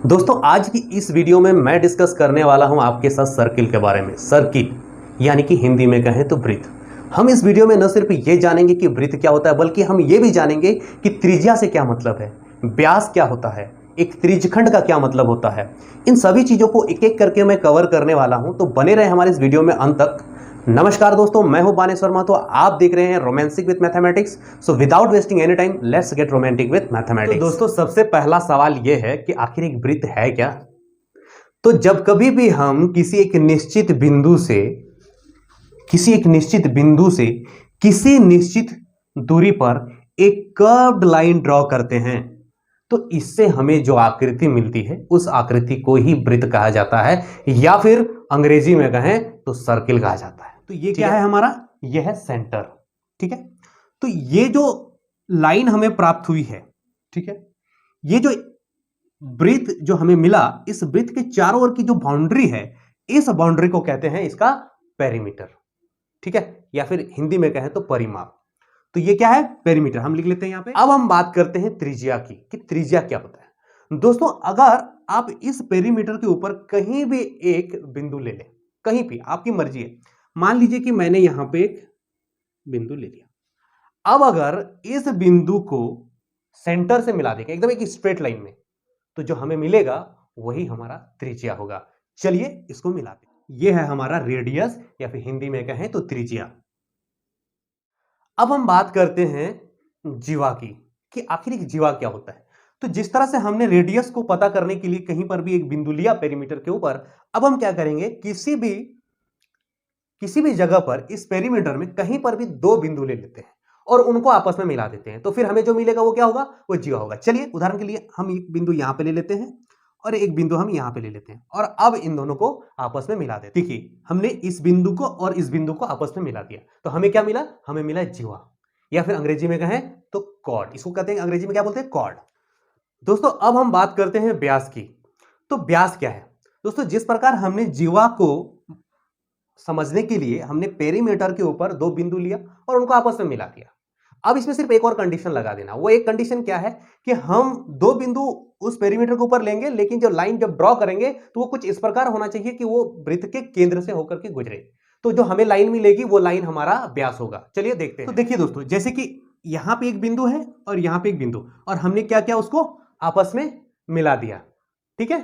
दोस्तों आज की इस वीडियो में मैं डिस्कस करने वाला हूं आपके साथ सर्किल के बारे में। सर्किल यानी कि हिंदी में कहें तो वृत्त। हम इस वीडियो में न सिर्फ ये जानेंगे कि वृत्त क्या होता है, बल्कि हम ये भी जानेंगे कि त्रिज्या से क्या मतलब है, व्यास क्या होता है, एक त्रिज्यखंड का क्या मतलब होता है। इन सभी चीज़ों को एक एक करके मैं कवर करने वाला हूं, तो बने रहे हमारे इस वीडियो में अंत तक। नमस्कार दोस्तों, मैं हूं बानेश वर्मा, तो आप देख रहे हैं romantic with mathematics. So without wasting any time let's get romantic with mathematics. तो दोस्तों सबसे पहला सवाल यह है कि आखिर एक वृत्त है क्या। तो जब कभी भी हम किसी एक निश्चित बिंदु से किसी निश्चित दूरी पर एक कर्व्ड लाइन ड्रॉ करते हैं, तो इससे हमें जो आकृति मिलती है उस आकृति को ही वृत्त कहा जाता है, या फिर अंग्रेजी में कहें तो सर्किल कहा जाता है। तो ये क्या है हमारा, यह है सेंटर। ठीक है, तो ये जो लाइन हमें प्राप्त हुई है, ठीक है, ये जो वृत्त जो हमें मिला, इस वृत्त के चारों ओर की जो बाउंड्री है, इस बाउंड्री को कहते हैं इसका पेरीमीटर। ठीक है, या फिर हिंदी में कहें तो परिमाप। तो ये क्या है, पेरीमीटर, हम लिख लेते हैं यहां पे। अब हम बात करते हैं त्रिज्या की, कि त्रिज्या क्या होता है। दोस्तों अगर आप इस पेरीमीटर के ऊपर कहीं भी एक बिंदु ले लें, कहीं भी, आपकी मर्जी है। मान लीजिए कि मैंने यहां पे एक बिंदु ले लिया। अब अगर इस बिंदु को सेंटर से मिला देंगे एकदम एक स्ट्रेट लाइन में, तो जो हमें मिलेगा वही हमारा त्रिज्या होगा। चलिए इसको मिलाते हैं। यह है हमारा रेडियस, या फिर हिंदी में कहें तो त्रिज्या। अब हम बात करते हैं जीवा की, कि आखिर एक जीवा क्या होता है। तो जिस तरह से हमने रेडियस को पता करने के लिए कहीं पर भी एक बिंदु लिया पेरीमीटर के ऊपर, अब हम क्या करेंगे, किसी भी जगह पर इस पेरीमीटर में कहीं पर भी दो बिंदु ले लेते हैं और उनको आपस में मिला देते हैं, तो फिर हमें जो मिलेगा वो क्या होगा, वो जीवा होगा। चलिए उदाहरण के लिए हम एक बिंदु यहां पे ले लेते हैं और एक बिंदु हम यहां पे ले लेते हैं, और अब इन दोनों को आपस में मिला देते हैं। देखिए हमने इस बिंदु को और इस बिंदु को आपस में मिला दिया, तो हमें क्या मिला, हमें मिला जीवा, या फिर अंग्रेजी में कहें तो कॉर्ड। इसको कहते हैं, अंग्रेजी में क्या बोलते हैं, कॉर्ड। दोस्तों अब हम बात करते हैं व्यास की। तो व्यास क्या है दोस्तों, जिस प्रकार हमने जीवा को समझने के लिए हमने पेरीमीटर के ऊपर दो बिंदु लिया और उनको आपस में मिला दिया, अब इसमें सिर्फ एक और कंडीशन लगा देना। वो एक कंडीशन क्या है कि हम दो बिंदु उस पेरीमीटर के ऊपर लेंगे, लेकिन जो लाइन जब ड्रॉ करेंगे तो वो कुछ इस प्रकार होना चाहिए कि वो वृत्त के केंद्र से होकर के गुजरे, तो जो हमें लाइन मिलेगी वो लाइन हमारा व्यास होगा। चलिए देखते हैं। तो देखिए दोस्तों, जैसे कि यहां पे एक बिंदु है और यहां पे एक बिंदु, और हमने क्या किया, उसको आपस में मिला दिया। ठीक है,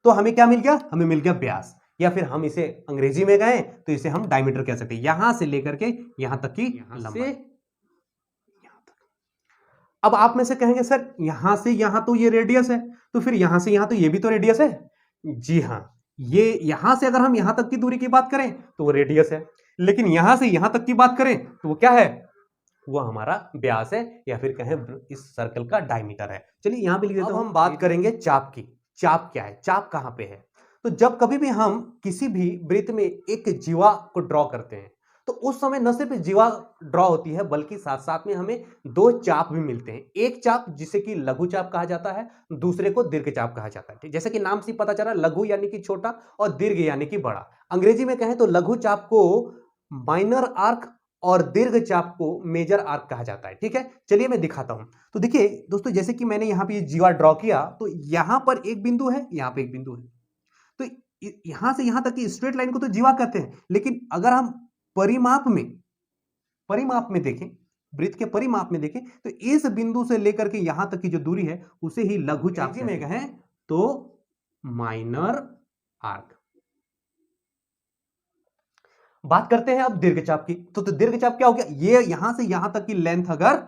तो हमें क्या मिल गया, हमें मिल गया व्यास, या फिर हम इसे अंग्रेजी में कहें तो इसे हम डायमीटर कह सकते हैं, यहां से लेकर के यहां तक की लंबाई। अब आप में से कहेंगे सर यहां से यहां तो ये रेडियस है, तो फिर यहां से यहां तो ये भी तो रेडियस है। जी हां, ये यहां से अगर हम यहां तक की दूरी की बात करें तो वो रेडियस है, लेकिन यहां से यहां तक की बात करें तो वो क्या है, वो हमारा व्यास है, या फिर कहें इस सर्कल का डायमीटर है। चलिए यहां पे लिख देता हूं। हम बात करेंगे चाप की। चाप क्या है, चाप कहां पे है। तो जब कभी भी हम किसी भी वृत्त में एक जीवा को ड्रॉ करते हैं, तो उस समय न सिर्फ जीवा ड्रॉ होती है, बल्कि साथ साथ में हमें दो चाप भी मिलते हैं। एक चाप जिसे कि लघु चाप कहा जाता है, दूसरे को दीर्घ चाप कहा जाता है। जैसे कि नाम से पता चला, लघु यानी कि छोटा और दीर्घ यानी कि बड़ा। अंग्रेजी में कहें तो लघु चाप को माइनर आर्क और दीर्घ चाप को मेजर आर्क कहा जाता है। ठीक है, चलिए मैं दिखाता हूं। तो देखिए दोस्तों, जैसे कि मैंने यहां पे जीवा ड्रॉ किया, तो यहां पर एक बिंदु है, यहां पे एक बिंदु है, तो यहां से यहां तक की स्ट्रेट लाइन को तो जीवा कहते हैं, लेकिन अगर हम परिमाप में देखें, वृत्त के परिमाप में देखें, तो इस बिंदु से लेकर के यहां तक की जो दूरी है उसे ही लघु चाप में कहें तो माइनर आर्क। बात करते हैं अब दीर्घचाप की। तो दीर्घचाप क्या हो गया, ये यहां से यहां तक की लेंथ अगर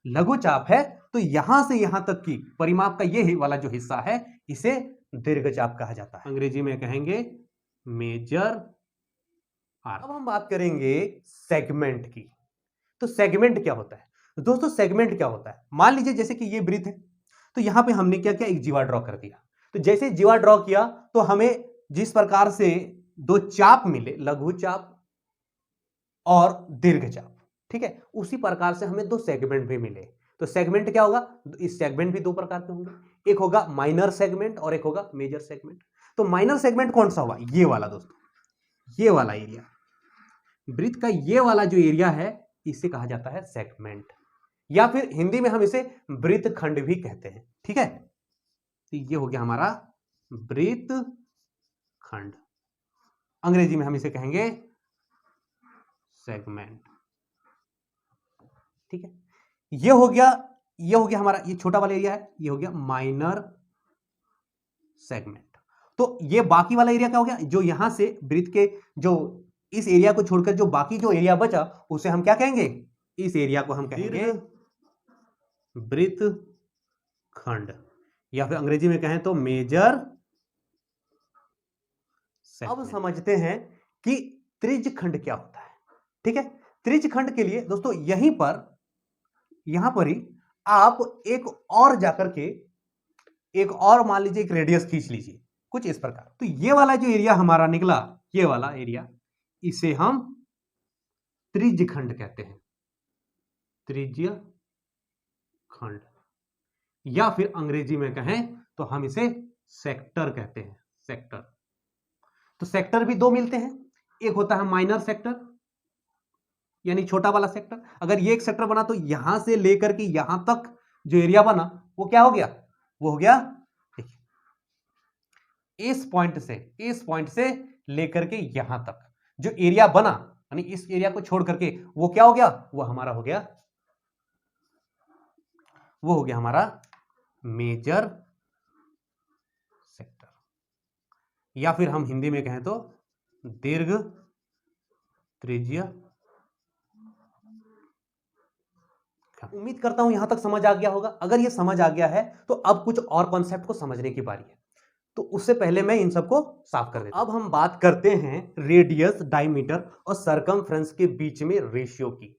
लघु चाप है, तो यहां से यहां तक की परिमाप का ये वाला जो हिस्सा है, इसे दीर्घचाप कहा जाता है। अंग्रेजी में कहेंगे मेजर आर्क। अब हम बात करेंगे सेगमेंट की। तो सेगमेंट क्या होता है दोस्तों, सेगमेंट क्या होता है, मान लीजिए जैसे कि ये वृत्त है, तो यहां पे हमने क्या किया, एक जीवा ड्रॉ कर दिया। तो जैसे जीवा ड्रॉ किया, तो हमें जिस प्रकार से दो चाप मिले, लघु चाप और दीर्घ चाप, ठीक है, उसी प्रकार से हमें दो सेगमेंट भी मिले। तो सेगमेंट क्या होगा, इस सेगमेंट भी दो प्रकार के होंगे, एक होगा माइनर सेगमेंट और एक होगा मेजर सेगमेंट। तो माइनर सेगमेंट कौन सा होगा, ये वाला दोस्तों, ये वाला एरिया, वृत्त का ये वाला जो एरिया है, इसे कहा जाता है सेगमेंट, या फिर हिंदी में हम इसे वृत्तखंड भी कहते हैं। ठीक है, तो ये हो गया हमारा वृत्त खंड, अंग्रेजी में हम इसे कहेंगे सेगमेंट। ठीक है, ये हो गया हमारा, ये छोटा वाला एरिया है, ये हो गया माइनर सेगमेंट। तो ये बाकी वाला एरिया क्या हो गया, जो यहां से वृत्त के जो इस एरिया को छोड़कर जो बाकी जो एरिया बचा उसे हम क्या कहेंगे, इस एरिया को हम कहेंगे वृत्त खंड, या फिर अंग्रेजी में कहें तो मेजर सेगमेंट। अब समझते हैं कि त्रिज्य खंड क्या होता है। ठीक है, त्रिज्य खंड के लिए दोस्तों यहां पर ही आप एक और जाकर के एक और मान लीजिए एक रेडियस खींच लीजिए कुछ इस प्रकार। तो ये वाला जो एरिया हमारा निकला, ये वाला एरिया, इसे हम त्रिज्य खंड कहते हैं, त्रिज्य खंड, या फिर अंग्रेजी में कहें तो हम इसे सेक्टर कहते हैं, सेक्टर। तो सेक्टर भी दो मिलते हैं, एक होता है माइनर सेक्टर यानी छोटा वाला सेक्टर। अगर ये एक सेक्टर बना तो यहां से लेकर के यहां तक जो एरिया बना वो क्या हो गया, वो हो गया इस पॉइंट से लेकर के यहां तक जो एरिया बना, यानी इस एरिया को छोड़ करके वो क्या हो गया, वो हमारा हो गया, वो हो गया हमारा मेजर सेक्टर, या फिर हम हिंदी में कहें तो दीर्घ त्रिज्य। उम्मीद करता हूं यहां तक समझ आ गया होगा। अगर ये समझ आ गया है तो अब कुछ और कॉन्सेप्ट को समझने की बारी है, तो उससे पहले मैं इन सबको साफ कर देता हूं। अब हम बात करते हैं रेडियस, डायमीटर और सरकमफ्रेंस के बीच में रेशियो की।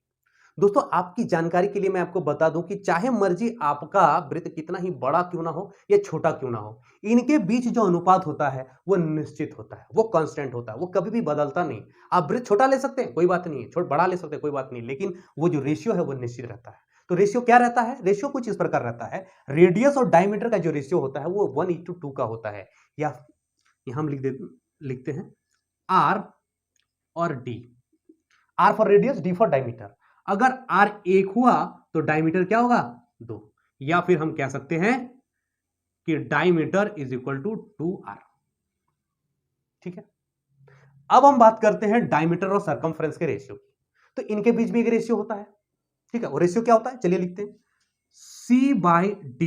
दोस्तों आपकी जानकारी के लिए मैं आपको बता दूं कि चाहे मर्जी आपका वृत्त कितना ही बड़ा क्यों ना हो या छोटा क्यों ना हो, इनके बीच जो अनुपात होता है वो निश्चित होता है, वो कांस्टेंट होता है, वो कभी भी बदलता नहीं। आप वृत्त छोटा ले सकते हैं कोई बात नहीं है, बड़ा ले सकते हैं कोई बात नहीं, लेकिन वो जो रेशियो है वो निश्चित रहता है। तो रेशियो क्या रहता है, रेशियो कुछ इस प्रकार रहता है, रेडियस और डायमीटर का जो रेशियो होता है वो 1:2 का होता है, या हम लिखते हैं आर और D, R for radius, D for diameter. अगर आर 1 हुआ तो डायमीटर क्या होगा 2, या फिर हम कह सकते हैं कि diameter is equal to 2r। ठीक है, अब हम बात करते हैं डायमीटर और सरकमफ्रेंस के रेशियो की। तो इनके बीच भी एक रेशियो होता है। ठीक है, वो रेशियो क्या होता है, चलिए लिखते हैं, C/D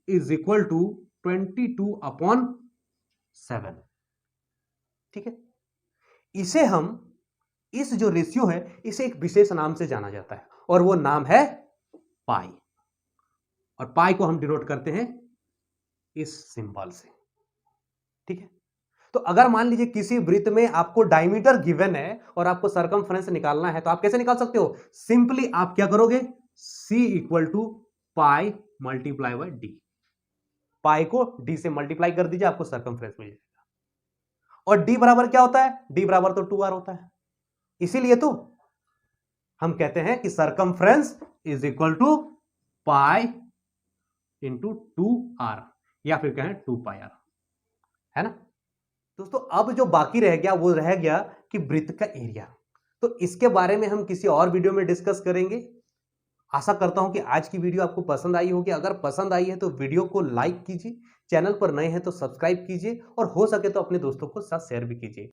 इज इक्वल टू 22/7। ठीक है, इसे हम, इस जो रेशियो है इसे एक विशेष नाम से जाना जाता है और वो नाम है पाई, और पाई को हम डिनोट करते हैं इस सिंबल से। ठीक है, तो अगर मान लीजिए किसी वृत्त में आपको डायमीटर गिवन है और आपको सरकमफ्रेंस निकालना है तो आप कैसे निकाल सकते हो, सिंपली आप क्या करोगे, C equal to pi multiply by D, pi को डी से मल्टीप्लाई कर दीजिए, आपको सरकमफ्रेंस मिल जाएगा। और डी बराबर क्या होता है, डी बराबर तो 2r होता है, इसीलिए तो हम कहते हैं कि circumference is equal to pi into 2r, या फिर कहें 2πr, है ना। दोस्तों अब जो बाकी रह गया वो रह गया कि वृत्त का एरिया, तो इसके बारे में हम किसी और वीडियो में डिस्कस करेंगे। आशा करता हूं कि आज की वीडियो आपको पसंद आई होगी। अगर पसंद आई है तो वीडियो को लाइक कीजिए, चैनल पर नए हैं तो सब्सक्राइब कीजिए, और हो सके तो अपने दोस्तों को साथ शेयर भी कीजिए।